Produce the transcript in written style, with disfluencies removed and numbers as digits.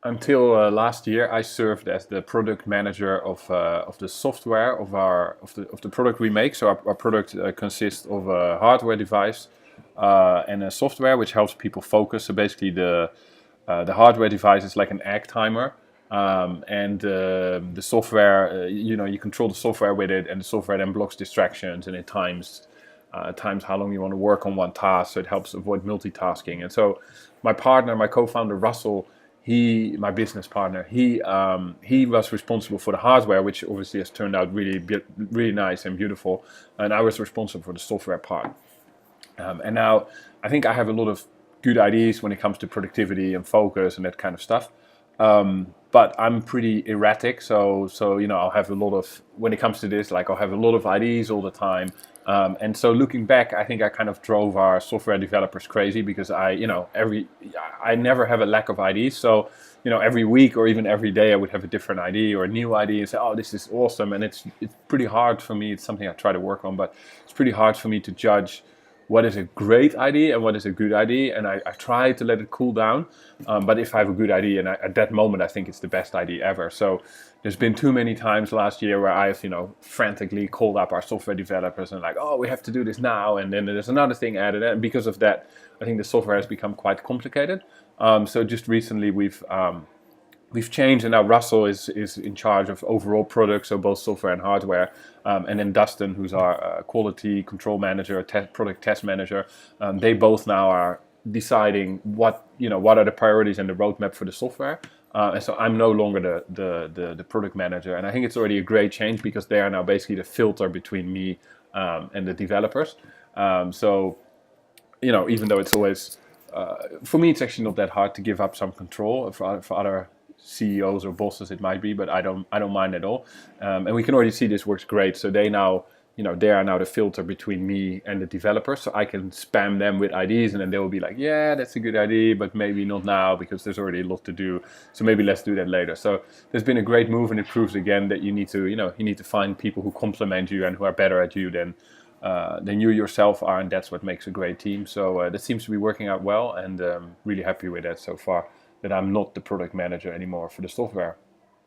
Until last year, I served as the product manager of the software of the product we make. So our product consists of a hardware device and a software which helps people focus. So basically, the hardware device is like an egg timer, and the software, you control the software with it, and the software then blocks distractions, and it times how long you want to work on one task, so it helps avoid multitasking. And so my partner, my co-founder Russell, my business partner, he was responsible for the hardware, which obviously has turned out really nice and beautiful, and I was responsible for the software part. And now I think I have a lot of good ideas when it comes to productivity and focus and that kind of stuff. But I'm pretty erratic, so I'll have a lot of, when it comes to this, like I'll have a lot of ideas all the time. And so looking back, I think I kind of drove our software developers crazy because I never have a lack of ideas. So, every week or even every day I would have a different idea or a new idea and say, oh, this is awesome. And it's pretty hard for me. It's something I try to work on, but it's pretty hard for me to judge what is a great idea and what is a good idea, and I try to let it cool down. But if I have a good idea, and at that moment I think it's the best idea ever. So there's been too many times last year where I've frantically called up our software developers and like, oh, we have to do this now, and then there's another thing added, and because of that, I think the software has become quite complicated. So just recently we've changed, and now Russell is in charge of overall products, so both software and hardware. And then Dustin, who's our quality control manager, product test manager, they both now are deciding what are the priorities and the roadmap for the software. And so I'm no longer the product manager, and I think it's already a great change because they are now basically the filter between me and the developers. So even though it's always for me, it's actually not that hard to give up some control. For other CEOs or bosses it might be, but I don't mind at all. And we can already see this works great. So they are now the filter between me and the developers. So I can spam them with ideas, and then they will be like, yeah, that's a good idea, but maybe not now because there's already a lot to do. So maybe let's do that later. So there's been a great move, and it proves again that you need to find people who complement you and who are better at you than you yourself are, and that's what makes a great team. So that seems to be working out well, and really happy with that so far, that I'm not the product manager anymore for the software.